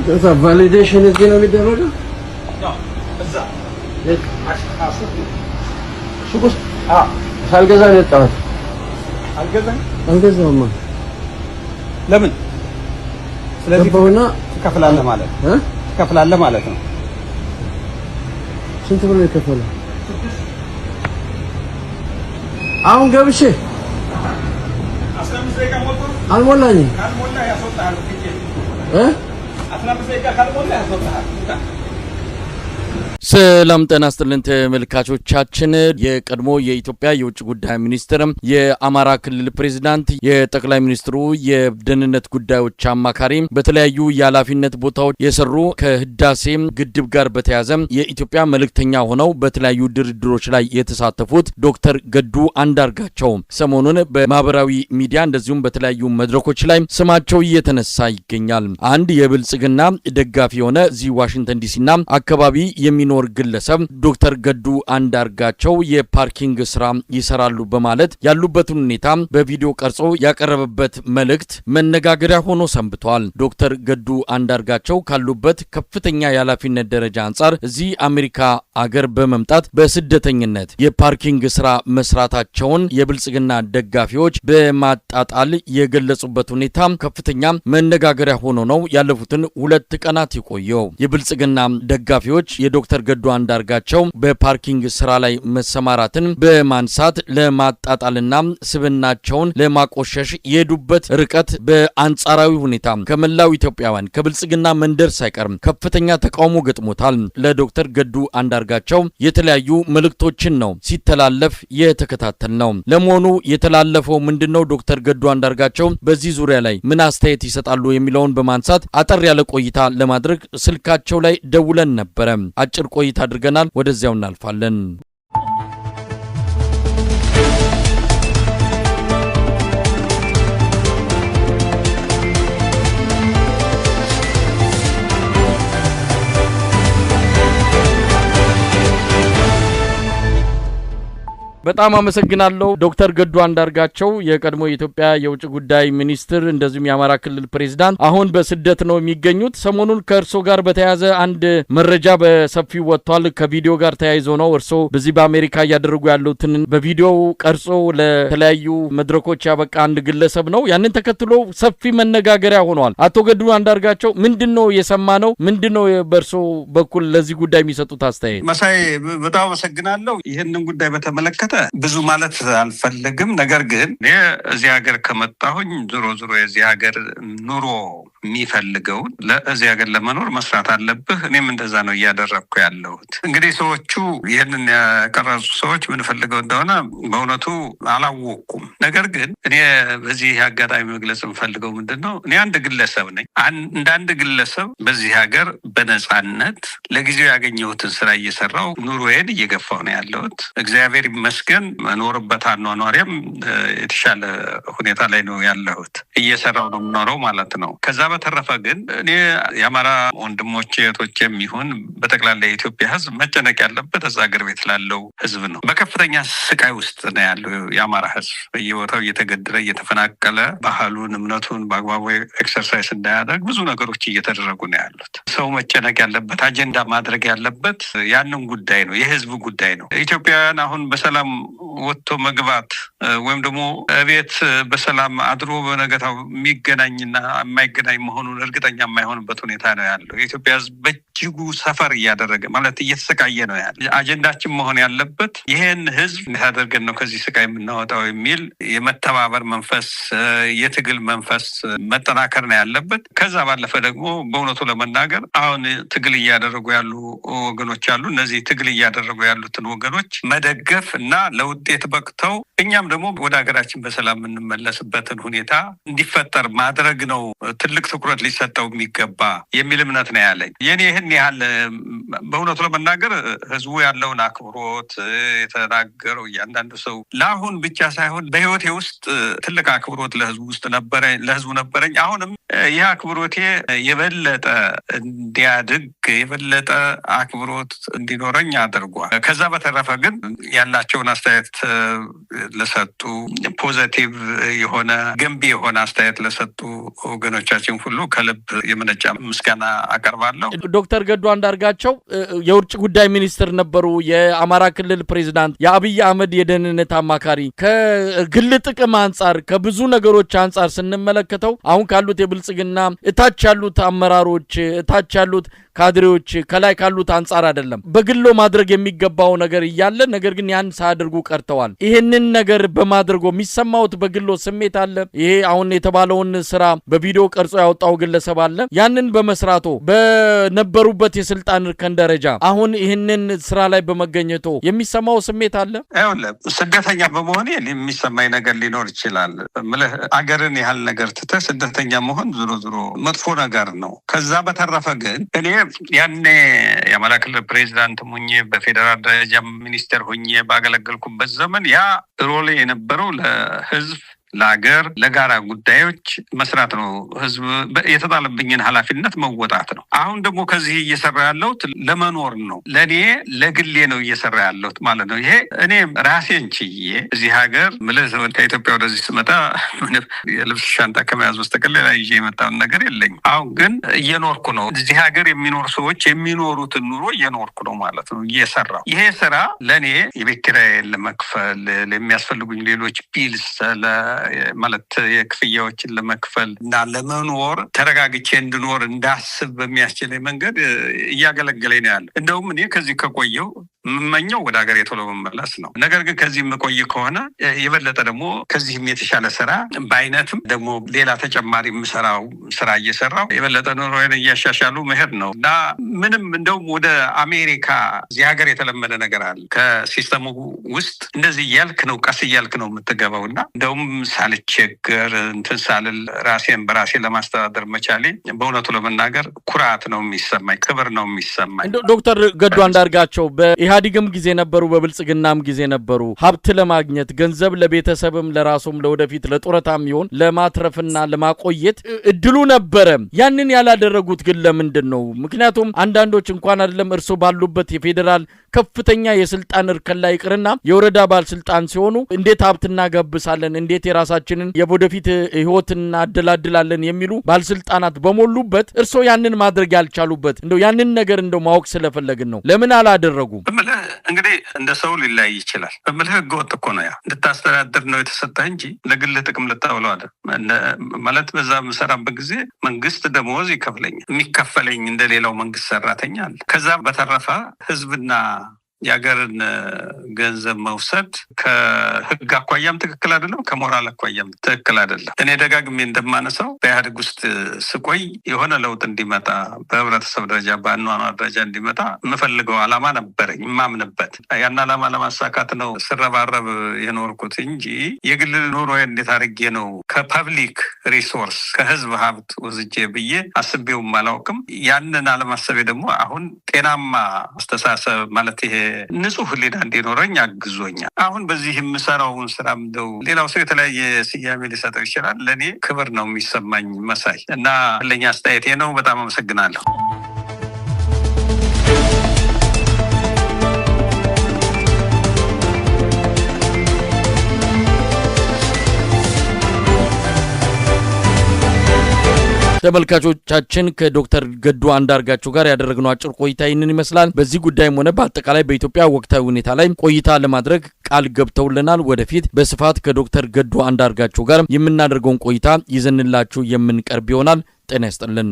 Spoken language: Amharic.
ከዛ ቫሊዴሽን እዚህ ነው የሚደረገው? እዛ ሱቅ ውስጥ ሳልገዛ ነው የወጣሁት። አልገዛሁማ። ለምን? ስለዚህ ገባሁና ትከፍላለህ ማለት ነው። ትከፍላለህ ማለት ነው። ስንት ብር ነው የከፈለው? አሁን ገብቼ 15 ደቂቃ ሞልቶ አልሞላኝም። ካልሞላ ያስወጣሃል። 15 ደቂቃ ካልሞላ ያስወጣሃል። ሰላም ጤና ይስጥልን ተመልካቾቻችን። የቀድሞ የኢትዮጵያ የውጭ ጉዳይ ሚኒስትር የአማራ ክልል ፕሬዝዳንት የጠቅላይ ሚኒስትሩ የደህንነት ጉዳዮች አማካሪ በተለያዩ የኃላፊነት ቦታዎች የሰሩ ከህዳሴ ግድብ ጋር በተያያዘ የኢትዮጵያ መልእክተኛ ሆነው በተለያዩ ድርድሮች ላይ የተሳተፉት ዶክተር ገዱ አንዳርጋቸው ሰሞኑን በማህበራዊ ሚዲያ እንደዚሁም በተለያዩ መድረኮች ላይ ስማቸው እየተነሳ ይገኛል። አንድ የብልጽግና ደጋፊ የሆነ እዚህ ዋሽንግተን ዲሲና አካባቢ የሚኖር ግለሰብ ዶክተር ገዱ አንዳርጋቸው የፓርኪንግ ስራ ይሰራሉ በማለት ያሉበትን ሁኔታ በቪዲዮ ቀርጾ ያቀረበበት መልእክት መነጋገሪያ ሆኖ ሰንብቷል። ዶክተር ገዱ አንዳርጋቸው ካሉበት ከፍተኛ የኃላፊነት ደረጃ አንጻር እዚህ አሜሪካ አገር በመምጣት በስደተኝነት የፓርኪንግ ስራ መስራታቸውን የብልጽግና ደጋፊዎች በማጣጣል የገለጹበት ሁኔታ ከፍተኛ መነጋገሪያ ሆኖ ነው ያለፉትን 2 ቀናት የቆየው። የብልጽግና ደጋፊዎች የዶክተር ገዱ አንዳርጋቸው በፓርኪንግ ስራ ላይ መሰማራትን በማንሳት ለማጣጣልና ስብናቸውን ለማቆሸሽ የሄዱበት ርቀት በአንጻራዊ ሁኔታ ከመላው ኢትዮጵያውያን ከብልጽግና መንደር ሳይቀር ከፍተኛ ተቃውሞ ገጥሞታል። ለዶክተር ገዱ አንዳርጋቸው የተለያዩ መልእክቶችን ነው ሲተላለፍ የተከታተል ነው። ለመሆኑ የተላለፈው ምንድነው? ዶክተር ገዱ አንዳርጋቸው በዚህ ዙሪያ ላይ ምን አስተያየት ይሰጣሉ የሚለውን በማንሳት አጠር ያለ ቆይታ ለማድረግ ስልካቸው ላይ ደውለን ነበረ። አጭር ቆይታ አድርገናል። ወደዚያው እናልፋለን። በጣም አመሰግናለሁ ዶክተር ገዱ አንዳርጋቸው የቀድሞ የኢትዮጵያ የውጭ ጉዳይ ሚኒስትር እንደዚሁም የአማራ ክልል ፕሬዝዳንት አሁን በስደት ነው የሚገኙት። ሰሞኑን ከእርሶ ጋር በተያያዘ አንድ መረጃ በሰፊው ወጥቷል። ከቪዲዮ ጋር ተያይዞ ነው እርሶ በዚህ በአሜሪካ እያደረጉ ያሉትን በቪዲዮ ቀርጾ ለተለያዩ መድረኮች ያበቃ አንድ ግለሰብ ነው። ያንን ተከትሎ ሰፊ መነጋገሪያ ሆኗል። አቶ ገዱ አንዳርጋቸው ምንድነው የሰማነው? ምንድነው በእርሶ በኩል ለዚህ ጉዳይ የሚሰጡት አስተያየት? መሳይ በጣም አመሰግናለሁ። ይህንን ጉዳይ በተመለከተ ብዙ ማለት አልፈልግም። ነገር ግን እኔ እዚህ ሀገር ከመጣሁኝ ዞሮ የዚህ ሀገር ኑሮ የሚፈልገውን ለዚህ ሀገር ለመኖር መስራት አለብህ። እኔም እንደዛ ነው እያደረግኩ ያለሁት። እንግዲህ ሰዎቹ ይህንን ያቀረጹ ሰዎች ምንፈልገው እንደሆነ በእውነቱ አላወቁም። ነገር ግን እኔ በዚህ አጋጣሚ መግለጽ የምፈልገው ምንድን ነው፣ እኔ አንድ ግለሰብ ነኝ። እንደ አንድ ግለሰብ በዚህ ሀገር በነፃነት ለጊዜው ያገኘሁትን ስራ እየሰራው ኑሮዬን እየገፋው ነው ያለሁት። እግዚአብሔር ይመስገን መኖርበት አኗኗሪያም የተሻለ ሁኔታ ላይ ነው ያለሁት። እየሰራው ነው የምኖረው ማለት ነው። ከዛ በተረፈ ግን እኔ የአማራ ወንድሞቼ እህቶቼም ይሁን በጠቅላላ የኢትዮጵያ ሕዝብ መጨነቅ ያለበት እዛ ሀገር ቤት ላለው ሕዝብ ነው። በከፍተኛ ስቃይ ውስጥ ነው ያለው የአማራ ሕዝብ በየቦታው እየተገደለ እየተፈናቀለ ባህሉን እምነቱን በአግባቡ ኤክሰርሳይዝ እንዳያደርግ ብዙ ነገሮች እየተደረጉ ነው ያሉት። ሰው መጨነቅ ያለበት አጀንዳ ማድረግ ያለበት ያንን ጉዳይ ነው፣ የሕዝብ ጉዳይ ነው። ኢትዮጵያውያን አሁን በሰላም ወጥቶ መግባት ወይም ደግሞ ቤት በሰላም አድሮ በነገታው የሚገናኝና የማይገናኝ መሆኑን እርግጠኛ የማይሆንበት ሁኔታ ነው ያለው። የኢትዮጵያ ህዝብ በእጅጉ ሰፈር እያደረገ ማለት እየተሰቃየ ነው ያለ። አጀንዳችን መሆን ያለበት ይህን ህዝብ እንዴት አድርገን ነው ከዚህ ስቃይ የምናወጣው የሚል የመተባበር መንፈስ፣ የትግል መንፈስ መጠናከር ነው ያለበት። ከዛ ባለፈ ደግሞ በእውነቱ ለመናገር አሁን ትግል እያደረጉ ያሉ ወገኖች አሉ። እነዚህ ትግል እያደረጉ ያሉትን ወገኖች መደገፍ እና ለውጤት በቅተው እኛም ደግሞ ወደ ሀገራችን በሰላም የምንመለስበትን ሁኔታ እንዲፈጠር ማድረግ ነው ትልቅ ትኩረት ሊሰጠው የሚገባ የሚል እምነት ነው ያለኝ። የኔ ይህን ያህል በእውነቱ ለመናገር ህዝቡ ያለውን አክብሮት የተናገረው እያንዳንዱ ሰው ለአሁን ብቻ ሳይሆን በህይወቴ ውስጥ ትልቅ አክብሮት ለህዝቡ ነበረኝ። አሁንም ይህ አክብሮቴ የበለጠ እንዲያድግ የበለጠ አክብሮት እንዲኖረኝ አድርጓል። ከዛ በተረፈ ግን ያላቸውን አስተያየት ለሰጡ ፖዘቲቭ የሆነ ገንቢ የሆነ አስተያየት ለሰጡ ወገኖቻችን ሁሉ ከልብ የመነጨ ምስጋና አቀርባለሁ። ዶክተር ገዱ አንዳርጋቸው የውጭ ጉዳይ ሚኒስትር ነበሩ፣ የአማራ ክልል ፕሬዝዳንት፣ የአብይ አህመድ የደህንነት አማካሪ። ከግል ጥቅም አንጻር ከብዙ ነገሮች አንጻር ስንመለከተው አሁን ካሉት የብልጽግና እታች ያሉት አመራሮች እታች ያሉት ካድሬዎች ከላይ ካሉት አንጻር አይደለም በግሎ ማድረግ የሚገባው ነገር እያለ ነገር ግን ያን ሳያደርጉ ቀርተዋል። ይሄንን ነገር በማድረጉ የሚሰማውት በግሎ ስሜት አለ። ይሄ አሁን የተባለውን ስራ በቪዲዮ ቀርጾ ያወጣው ግለሰብ አለ። ያንን በመስራቱ በነበሩበት የስልጣን እርከን ደረጃ አሁን ይሄንን ስራ ላይ በመገኘቱ የሚሰማው ስሜት አለ። ስደተኛ በመሆኔ የሚሰማኝ ነገር ሊኖር ይችላል። አገርን ያህል ነገር ትተህ ስደተኛ መሆን ዞሮ መጥፎ ነገር ነው። ከዛ በተረፈ ግን እኔ ያኔ የአማራ ክልል ፕሬዚዳንት ሆኜ በፌዴራል ደረጃ ሚኒስቴር ሆኜ ባገለገልኩበት ዘመን ያ ሮሌ የነበረው ለህዝብ ለሀገር ለጋራ ጉዳዮች መስራት ነው። ህዝብ የተጣለብኝን ኃላፊነት መወጣት ነው። አሁን ደግሞ ከዚህ እየሰራ ያለሁት ለመኖር ነው። ለኔ ለግሌ ነው እየሰራ ያለሁት ማለት ነው። ይሄ እኔ ራሴን ችዬ እዚህ ሀገር ከኢትዮጵያ ወደዚህ ስመጣ የልብስ ሻንጣ ከመያዝ በስተቀር ሌላ ይዤ የመጣውን ነገር የለኝም። አሁን ግን እየኖርኩ ነው። እዚህ ሀገር የሚኖሩ ሰዎች የሚኖሩትን ኑሮ እየኖርኩ ነው ማለት ነው እየሰራሁ። ይሄ ስራ ለኔ የቤት ኪራይን ለመክፈል የሚያስፈልጉኝ ሌሎች ቢልስ ማለት የክፍያዎችን ለመክፈል እና ለመኖር ተረጋግቼ እንድኖር እንዳስብ በሚያስችለኝ መንገድ እያገለገለኝ ነው ያለው። እንደውም እኔ ከዚህ ከቆየው የምመኘው ወደ ሀገር ቶሎ መመለስ ነው። ነገር ግን ከዚህ የምቆይ ከሆነ የበለጠ ደግሞ ከዚህም የተሻለ ስራ በአይነትም ደግሞ ሌላ ተጨማሪ የምሰራው ስራ እየሰራው የበለጠ ኑሮዬን እያሻሻሉ መሄድ ነው እና ምንም እንደውም ወደ አሜሪካ እዚህ ሀገር የተለመደ ነገር አለ። ከሲስተሙ ውስጥ እንደዚህ እያልክ ነው ቀስ እያልክ ነው የምትገባው እና እንደውም ሳልቸገር እንትን ሳልል ራሴን በራሴ ለማስተዳደር መቻሌ በእውነቱ ለመናገር ኩራት ነው የሚሰማኝ፣ ክብር ነው የሚሰማኝ። ዶክተር ገዱ አንዳርጋቸው በኢህአዴግም ጊዜ ነበሩ፣ በብልጽግናም ጊዜ ነበሩ። ሀብት ለማግኘት ገንዘብ ለቤተሰብም ለራሱም ለወደፊት ለጡረታም ይሆን ለማትረፍና ለማቆየት እድሉ ነበረ። ያንን ያላደረጉት ግን ለምንድን ነው? ምክንያቱም አንዳንዶች እንኳን አይደለም እርሶ ባሉበት የፌዴራል ከፍተኛ የስልጣን እርከን ላይ ይቅርና የወረዳ ባለስልጣን ሲሆኑ እንዴት ሀብት እናገብሳለን፣ እንዴት የራሳችንን የወደፊት ህይወት እናደላድላለን የሚሉ ባለስልጣናት በሞሉበት እርሶ ያንን ማድረግ ያልቻሉበት እንደው ያንን ነገር እንደው ማወቅ ስለፈለግን ነው። ለምን አላደረጉም? እንግዲህ እንደ ሰው ሊለያይ ይችላል። ህገወጥ እኮ ነው። ያ እንድታስተዳድር ነው የተሰጠህ እንጂ ለግልህ ጥቅም ልታውለው አይደል። ማለት በዛ የምሰራበት ጊዜ መንግስት ደሞዝ ይከፍለኛል። የሚከፈለኝ እንደሌላው መንግስት ሰራተኛ አለ። ከዛ በተረፈ ህዝብና የሀገርን ገንዘብ መውሰድ ከህግ አኳያም ትክክል አይደለም፣ ከሞራል አኳያም ትክክል አይደለም። እኔ ደጋግሜ እንደማነሳው በኢህአዴግ ውስጥ ስቆይ የሆነ ለውጥ እንዲመጣ በህብረተሰብ ደረጃ በአኗኗር ደረጃ እንዲመጣ የምፈልገው ዓላማ ነበረኝ፣ የማምንበት። ያን ዓላማ ለማሳካት ነው ስረባረብ የኖርኩት እንጂ የግል ኑሮ እንዴት አድርጌ ነው ከፐብሊክ ሪሶርስ ከህዝብ ሀብት ወስጄ ብዬ አስቤውም አላውቅም። ያንን አለማሰቤ ደግሞ አሁን ጤናማ አስተሳሰብ ማለት ይሄ ንጹህ ህሊና እንዲኖረኝ አግዞኛል። አሁን በዚህ የምሰራውን ስራ እንደው ሌላው ሰው የተለያየ ስያሜ ሊሰጠው ይችላል። ለእኔ ክብር ነው የሚሰማኝ መሳይ እና ለኛ አስተያየቴ ነው። በጣም አመሰግናለሁ። ተመልካቾቻችን ከዶክተር ገዱ አንዳርጋቸው ጋር ያደረግነው አጭር ቆይታ ይህንን ይመስላል። በዚህ ጉዳይም ሆነ በአጠቃላይ በኢትዮጵያ ወቅታዊ ሁኔታ ላይ ቆይታ ለማድረግ ቃል ገብተውልናል። ወደፊት በስፋት ከዶክተር ገዱ አንዳርጋቸው ጋር የምናደርገውን ቆይታ ይዘንላችሁ የምንቀርብ ይሆናል። ጤና ይስጥልን።